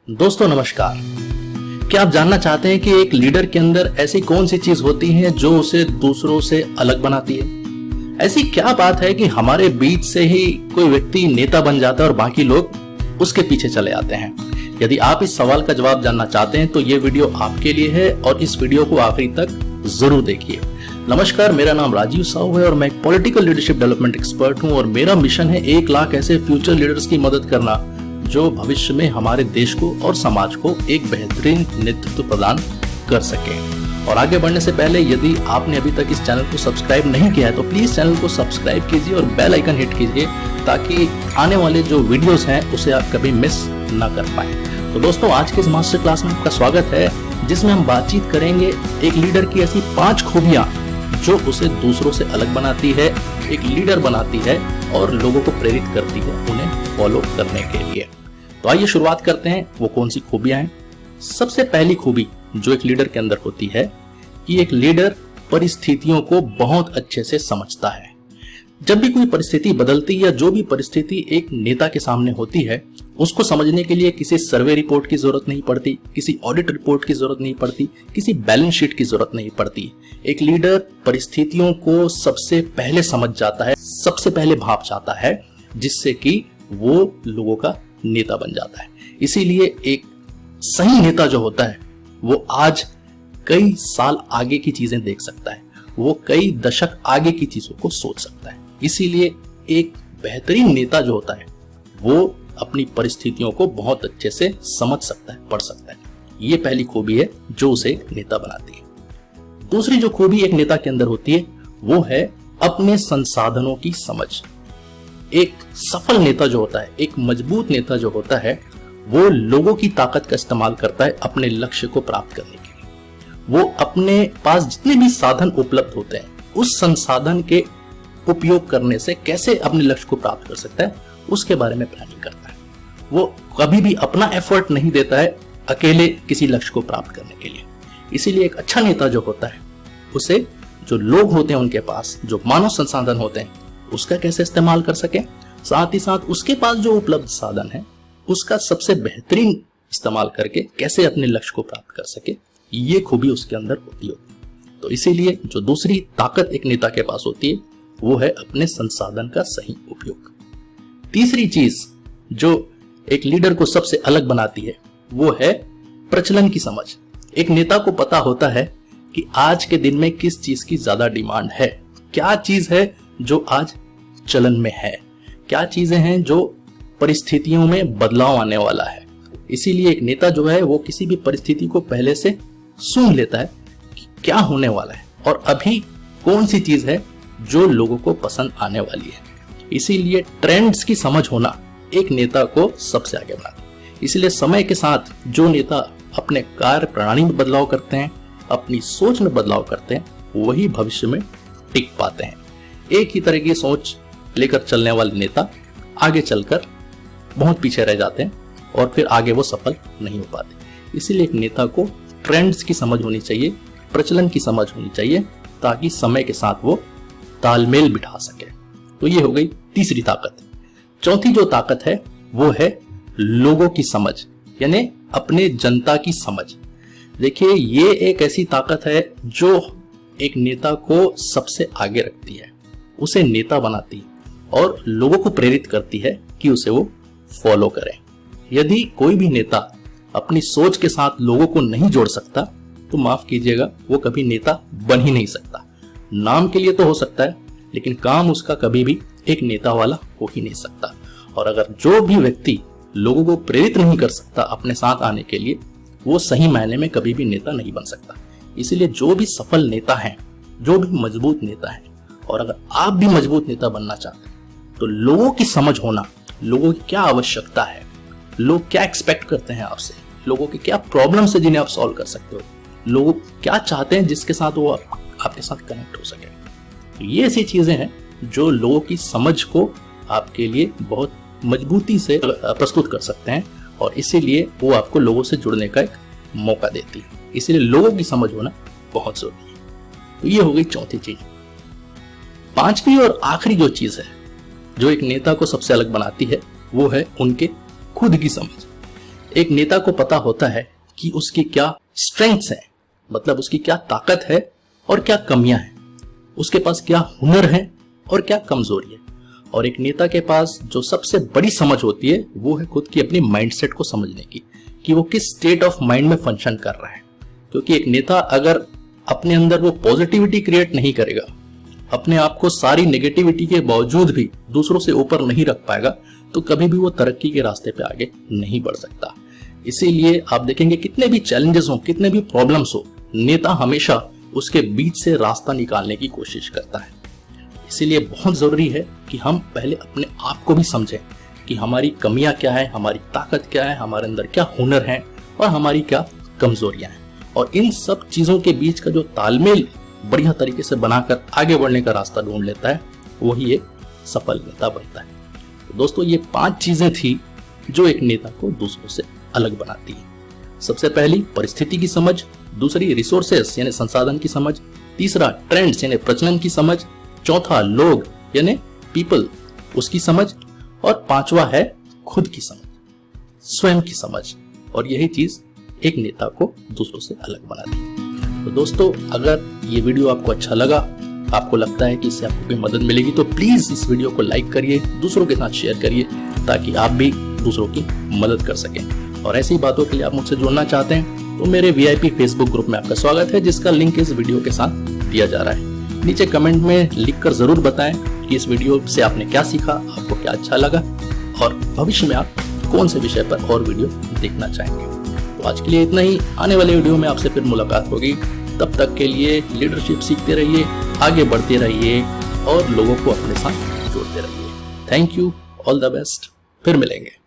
दोस्तों नमस्कार। क्या आप जानना चाहते हैं कि एक लीडर के अंदर ऐसी कौन सी चीज होती है जो उसे दूसरों से अलग बनाती है? ऐसी क्या बात है कि हमारे बीच से ही कोई व्यक्ति नेता बन जाता है और बाकी लोग उसके पीछे चले आते हैं? यदि आप इस सवाल का जवाब जानना चाहते हैं तो ये वीडियो आपके लिए है और इस वीडियो को आखिरी तक जरूर देखिए। नमस्कार, मेरा नाम राजीव साहू है और मैं एक पॉलिटिकल लीडरशिप डेवलपमेंट एक्सपर्ट हूं और मेरा मिशन है 1 लाख ऐसे फ्यूचर लीडर्स की मदद करना जो भविष्य में हमारे देश को और समाज को एक बेहतरीन नेतृत्व प्रदान कर सके। और आगे बढ़ने से पहले यदि आपने अभी तक इस चैनल को सब्सक्राइब नहीं किया है तो प्लीज चैनल को सब्सक्राइब कीजिए और बेल आइकन हिट कीजिए ताकि आने वाले जो वीडियोस हैं उसे आप कभी मिस ना कर पाए। तो दोस्तों, आज के इस मास्टर क्लास में आपका स्वागत है जिसमें हम बातचीत करेंगे एक लीडर की ऐसी 5 खूबियां जो उसे दूसरों से अलग बनाती है, एक लीडर बनाती है और लोगों को प्रेरित करती है उन्हें फॉलो करने के लिए। तो आइए शुरुआत करते हैं, वो कौन सी खूबियां हैं। सबसे पहली खूबी जो एक लीडर के अंदर होती है कि एक लीडर परिस्थितियों को बहुत अच्छे से समझता है। जब भी कोई परिस्थिति बदलती या जो भी परिस्थिति एक नेता के सामने होती है उसको समझने के लिए किसी सर्वे रिपोर्ट की जरूरत नहीं पड़ती, किसी ऑडिट रिपोर्ट की जरूरत नहीं पड़ती, किसी बैलेंस शीट की जरूरत नहीं पड़ती। एक लीडर परिस्थितियों को सबसे पहले समझ जाता है, सबसे पहले भाप जाता है, जिससे कि वो लोगों का नेता बन जाता है। इसीलिए एक सही नेता जो होता है वो आज कई साल आगे की चीजें देख सकता है, वो कई दशक आगे की चीजों को सोच सकता है। इसीलिए एक बेहतरीन नेता जो होता है वो अपनी परिस्थितियों को बहुत अच्छे से समझ सकता है, पढ़ सकता है। ये पहली खूबी है जो उसे नेता बनाती है। दूसरी जो खूबी एक नेता के अंदर होती है वो है अपने संसाधनों की समझ। एक सफल नेता जो होता है, एक मजबूत नेता जो होता है, वो लोगों की ताकत का इस्तेमाल करता है अपने लक्ष्य को प्राप्त करने के लिए। वो अपने पास जितने भी साधन उपलब्ध होते हैं उस संसाधन के उपयोग करने से कैसे अपने लक्ष्य को प्राप्त कर सकता है उसके बारे में प्लानिंग करता है। वो कभी भी अपना एफर्ट नहीं देता है अकेले किसी लक्ष्य को प्राप्त करने के लिए। इसीलिए एक अच्छा नेता जो होता है उसे जो लोग होते हैं उनके पास जो मानव संसाधन होते हैं उसका कैसे इस्तेमाल कर सके, साथ ही साथ उसके पास जो उपलब्ध साधन है उसका सबसे बेहतरीन इस्तेमाल करके कैसे अपने लक्ष्य को प्राप्त कर सके, ये खूबी उसके अंदर होती है। तो इसीलिए जो दूसरी ताकत एक नेता के पास होती है वो है अपने संसाधन का सही उपयोग। तीसरी चीज जो एक लीडर को सबसे अलग बनाती है वो है प्रचलन की समझ। एक नेता को पता होता है कि आज के दिन में किस चीज की ज्यादा डिमांड है, क्या चीज है जो आज चलन में है, क्या चीजें हैं जो परिस्थितियों में बदलाव आने वाला है। इसीलिए एक नेता जो है वो किसी भी परिस्थिति को पहले से सुन लेता है कि क्या होने वाला है और अभी कौन सी चीज है जो लोगों को पसंद आने वाली है। इसीलिए ट्रेंड्स की समझ होना एक नेता को सबसे आगे बढ़ाता है। इसलिए समय के साथ जो नेता अपने कार्य प्रणाली में बदलाव करते हैं, अपनी सोच में बदलाव करते हैं, वही भविष्य में टिक पाते हैं। एक ही तरह की सोच लेकर चलने वाले नेता आगे चलकर बहुत पीछे रह जाते हैं और फिर आगे वो सफल नहीं हो पाते। इसीलिए एक नेता को ट्रेंड्स की समझ होनी चाहिए, प्रचलन की समझ होनी चाहिए ताकि समय के साथ वो तालमेल बिठा सके। तो ये हो गई तीसरी ताकत। चौथी जो ताकत है वो है लोगों की समझ, यानी अपने जनता की समझ। देखिए, ये एक ऐसी ताकत है जो एक नेता को सबसे आगे रखती है, उसे नेता बनाती है और लोगों को प्रेरित करती है कि उसे वो फॉलो करें। यदि कोई भी नेता अपनी सोच के साथ लोगों को नहीं जोड़ सकता तो माफ कीजिएगा, वो कभी नेता बन ही नहीं सकता। नाम के लिए तो हो सकता है लेकिन काम उसका कभी भी एक नेता वाला हो ही नहीं सकता। और अगर जो भी व्यक्ति लोगों को प्रेरित नहीं कर सकता अपने साथ आने के लिए, वो सही मायने में कभी भी नेता नहीं बन सकता। इसलिए जो भी सफल नेता हैं, जो भी मजबूत नेता हैं, और अगर आप भी मजबूत नेता बनना चाहते हैं तो लोगों की समझ होना, लोगों की क्या आवश्यकता है, लोग क्या एक्सपेक्ट करते हैं आपसे, लोगों के क्या प्रॉब्लम्स है जिन्हें आप सॉल्व कर सकते हो, लोग क्या चाहते हैं जिसके साथ वो आपके साथ कनेक्ट हो सके। तो ये ऐसी चीजें हैं जो लोगों की समझ को आपके लिए बहुत मजबूती से प्रस्तुत कर सकते हैं और इसीलिए वो आपको लोगों से जुड़ने का एक मौका देती है। इसलिए लोगों की समझ होना बहुत जरूरी है। तो ये हो गई चौथी चीज। पांचवी और आखिरी जो चीज है जो एक नेता को सबसे अलग बनाती है वो है उनके खुद की समझ। एक नेता को पता होता है कि उसकी क्या स्ट्रेंथ्स हैं, मतलब उसकी क्या ताकत है और क्या कमियां हैं, उसके पास क्या हुनर है और क्या कमजोरी है। और एक नेता के पास जो सबसे बड़ी समझ होती है वो है खुद की अपनी माइंडसेट को समझने की, कि वो किस स्टेट ऑफ माइंड में फंक्शन कर रहा है। क्योंकि एक नेता अगर अपने अंदर वो पॉजिटिविटी क्रिएट नहीं करेगा, अपने आप को सारी नेगेटिविटी के बावजूद भी दूसरों से ऊपर नहीं रख पाएगा, तो कभी भी वो तरक्की के रास्ते पे आगे नहीं बढ़ सकता। इसीलिए आप देखेंगे कितने भी चैलेंजेस हो, कितने भी प्रॉब्लम्स हो, नेता हमेशा उसके बीच से रास्ता निकालने की कोशिश करता है। इसीलिए बहुत जरूरी है कि हम पहले अपने आप को भी समझें कि हमारी कमियां क्या है, हमारी ताकत क्या है, हमारे अंदर क्या हुनर है और हमारी क्या कमजोरियां हैं। और इन सब चीजों के बीच का जो तालमेल बढ़िया तरीके से बनाकर आगे बढ़ने का रास्ता ढूंढ लेता है, वही एक सफल नेता बनता है। तो दोस्तों, ये 5 चीजें थी जो एक नेता को दूसरों से अलग बनाती है। सबसे पहली परिस्थिति की समझ, दूसरी रिसोर्सेस यानी संसाधन की समझ, तीसरा ट्रेंड्स यानी प्रचलन की समझ, चौथा लोग यानी पीपल उसकी समझ, और पांचवा है खुद की समझ, स्वयं की समझ। और यही चीज एक नेता को दूसरों से अलग बनाती है। तो दोस्तों, अगर ये वीडियो आपको अच्छा लगा, आपको लगता है कि इससे आपको कोई मदद मिलेगी, तो प्लीज इस वीडियो को लाइक करिए, दूसरों के साथ शेयर करिए, ताकि आप भी दूसरों की मदद कर सकें। और ऐसी बातों के लिए आप मुझसे जुड़ना चाहते हैं तो मेरे VIP फेसबुक ग्रुप में आपका स्वागत है, जिसका लिंक इस वीडियो के साथ दिया जा रहा है। नीचे कमेंट में लिखकर जरूर बताएं कि इस वीडियो से आपने क्या सीखा, आपको क्या अच्छा लगा और भविष्य में आप कौन से विषय पर और वीडियो देखना चाहेंगे। तो आज के लिए इतना ही। आने वाले वीडियो में आपसे फिर मुलाकात होगी। तब तक के लिए लीडरशिप सीखते रहिए, आगे बढ़ते रहिए और लोगों को अपने साथ जोड़ते रहिए। Thank you, all the best, फिर मिलेंगे।